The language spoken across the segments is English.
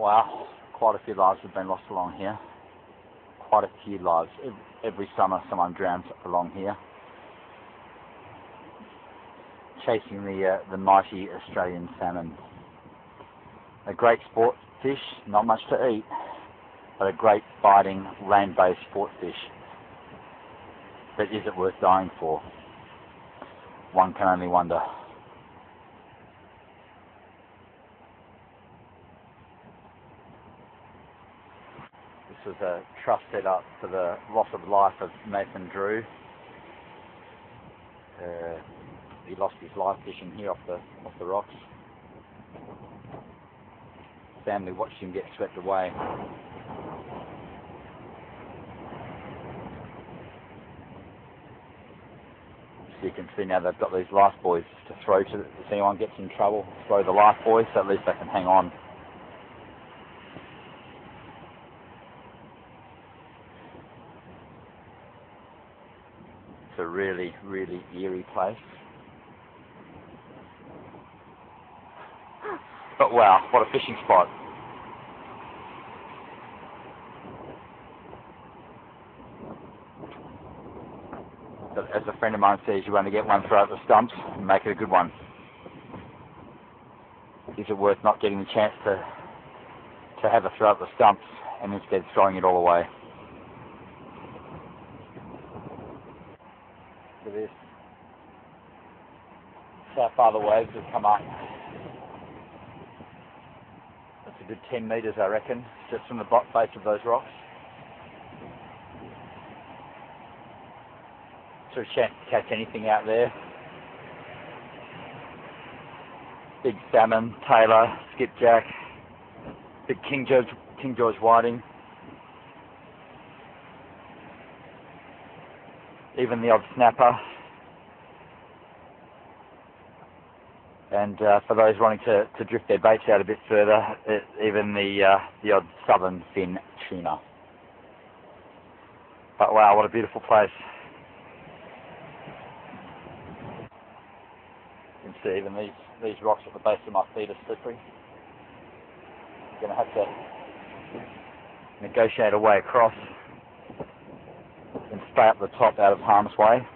Wow, quite a few lives have been lost along here. Quite a few lives. Every summer someone drowns along here. Chasing the mighty Australian salmon. A great sport fish, not much to eat, but a great biting land-based sport fish. But is it worth dying for? One can only wonder. This was a trust set up for the loss of life of Nathan Drew. He lost his life fishing here off the rocks. Family watched him get swept away. So you can see now they've got these life buoys to throw to if anyone gets in trouble. Throw the life buoy so at least they can hang on. It's a really, really eerie place. But wow, what a fishing spot. But as a friend of mine says, you only get one throw at the stumps and make it a good one. Is it worth not getting the chance to have a throw at the stumps and instead throwing it all away? Look at this. That's how far the waves have come up. That's a good 10 metres, I reckon, just from the base of those rocks. So a chance to catch anything out there. Big salmon, tailor, skipjack, big King George whiting. Even the odd snapper. And for those wanting to drift their baits out a bit further, even the odd southern fin tuna. But wow, what a beautiful place. You can see even these rocks at the base of my feet are slippery. I'm going to have to negotiate a way across and stay up the top out of harm's way.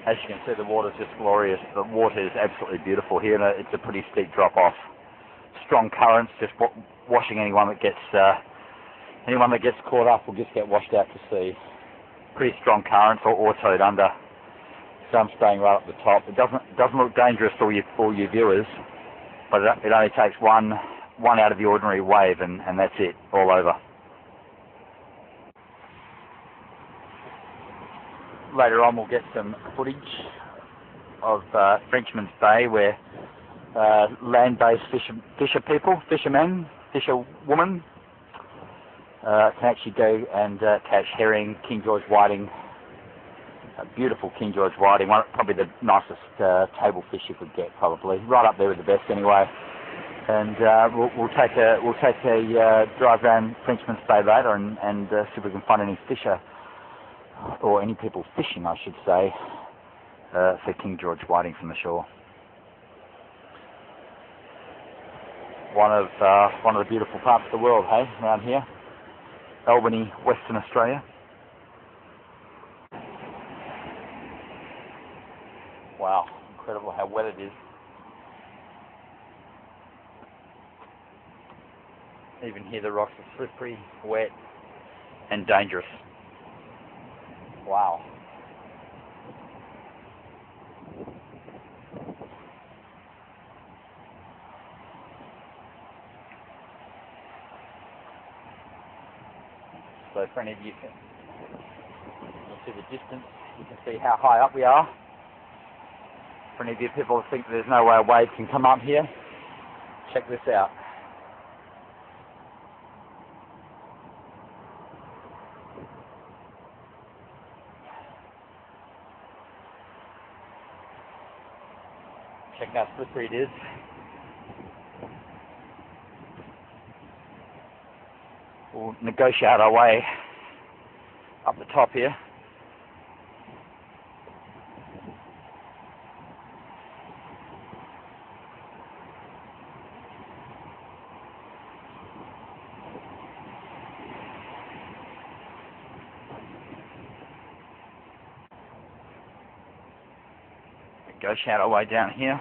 As you can see, the water's just glorious. The water is absolutely beautiful here, and it's a pretty steep drop off. Strong currents, just washing anyone that gets caught up will just get washed out to sea. Pretty strong currents or towed under. So I'm staying right up the top. It doesn't look dangerous for you viewers, but it only takes one out of the ordinary wave, and that's it, all over. Later on we'll get some footage of Frenchman's Bay where land-based fishermen, fisherwomen can actually go and catch herring, King George whiting, a beautiful King George whiting, probably the nicest table fish you could get, probably right up there with the best anyway. And we'll take a drive around Frenchman's Bay later and see if we can find any fisher. Or any people fishing, I should say, for King George whiting from the shore. One of the beautiful parts of the world, hey, around here, Albany, Western Australia. Wow, incredible how wet it is. Even here the rocks are slippery, wet, and dangerous. Wow. So for any of you can see the distance, you can see how high up we are. For any of you people who think there's no way a wave can come up here, check this out. Check how slippery it is. We'll negotiate our way up the top here. Go shadow way down here.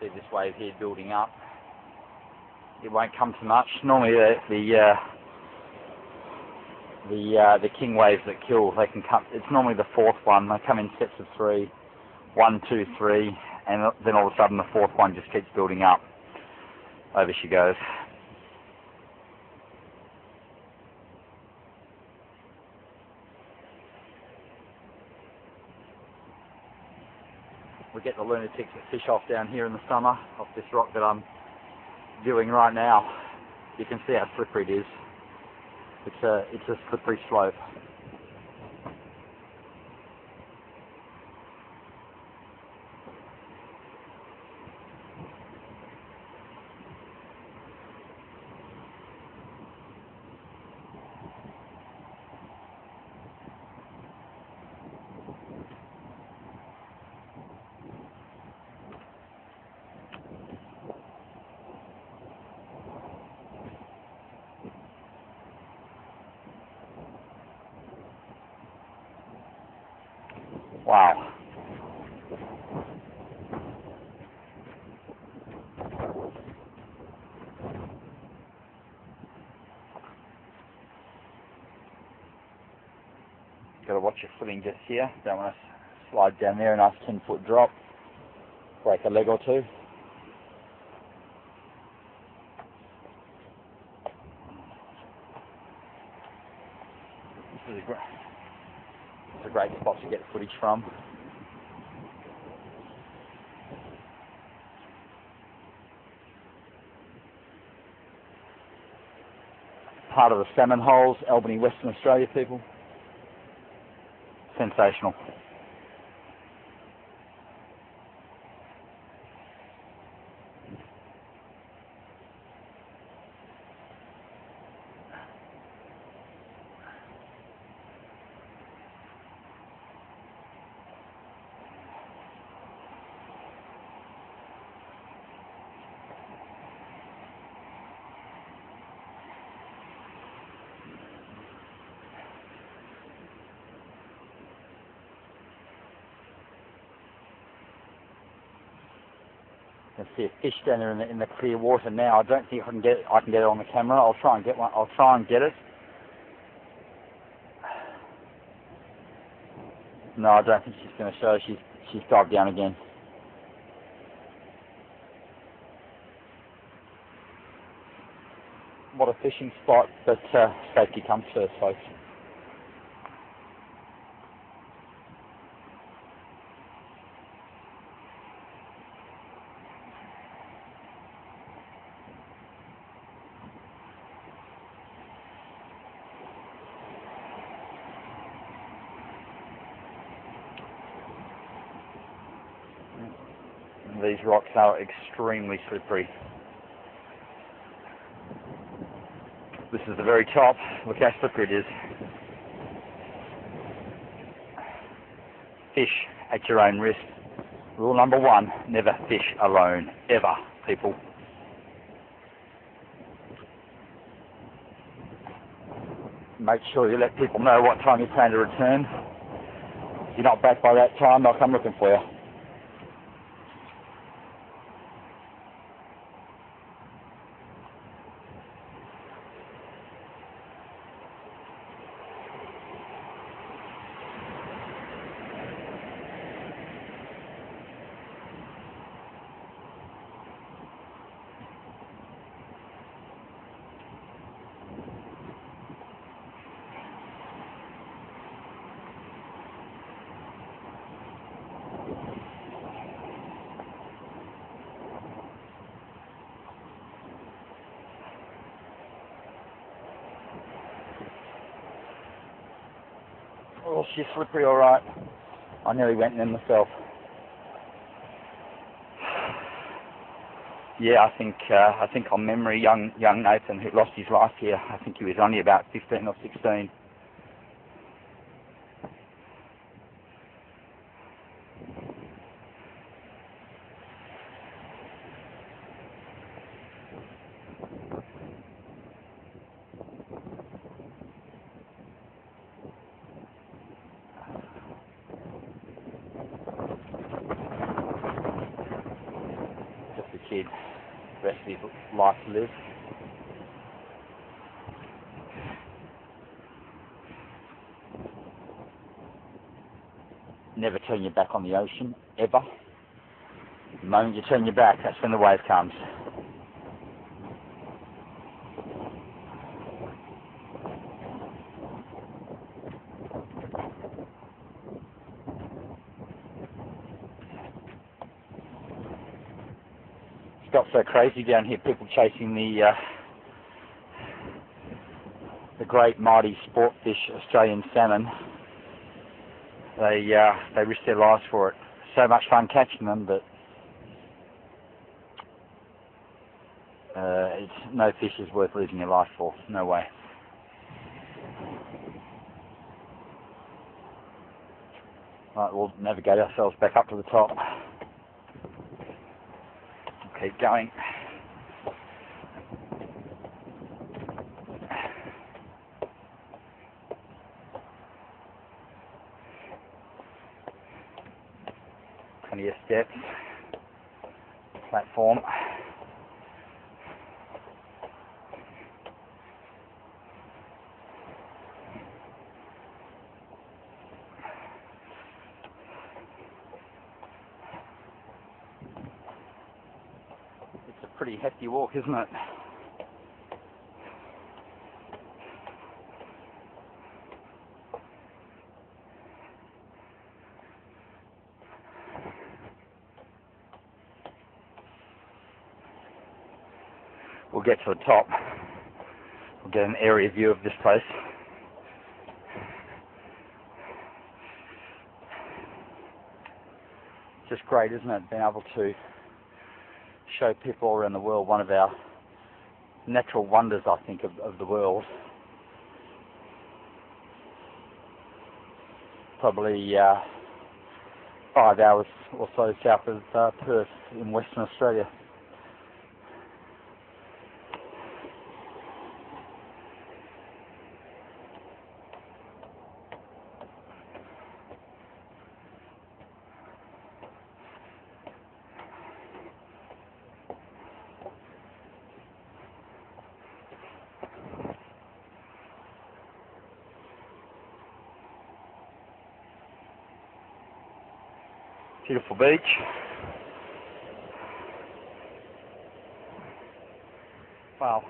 See this wave here building up. It won't come to much. Normally the king waves that kill, they can come. It's normally the fourth one. They come in sets of 3, 1, 2, 3, and then all of a sudden the fourth one just keeps building up. Over she goes. We get the lunatics that fish off down here in the summer, off this rock that I'm viewing right now. You can see how slippery it is. It's a slippery slope. Wow. Got to watch your footing just here. Don't want to slide down there, a nice 10-foot drop. Break a leg or two. This is a great spot to get footage from. Part of the salmon holes, Albany, Western Australia, people. Sensational. I see a fish down there in the clear water now. I don't think I can get it on the camera. I'll try and get one. I'll try and get it. No, I don't think she's going to show. She's dived down again. What a fishing spot, but safety comes first, folks. These rocks are extremely slippery. This is the very top. Look how slippery it is. Fish at your own risk. Rule number 1, never fish alone. Ever, people. Make sure you let people know what time you plan to return. If you're not back by that time, they'll come looking for you. Oh, she's slippery, all right. I nearly went in myself. Yeah, I think on memory, young Nathan, who lost his life here, I think he was only about 15 or 16. Just a kid, rest of his life to live. Never turn your back on the ocean, ever. The moment you turn your back, that's when the wave comes. It's got so crazy down here, people chasing the great mighty sport fish, Australian salmon. They risk their lives for it. So much fun catching them, but no fish is worth losing your life for. No way. Right, we'll navigate ourselves back up to the top. Keep going. Plenty of steps. Platform. It's a pretty hefty walk, isn't it? We'll get to the top. We'll get an area view of this place. It's just great, isn't it, being able to show people all around the world one of our natural wonders, I think, of the world. Probably 5 hours or so south of Perth in Western Australia. Beautiful beach. Wow.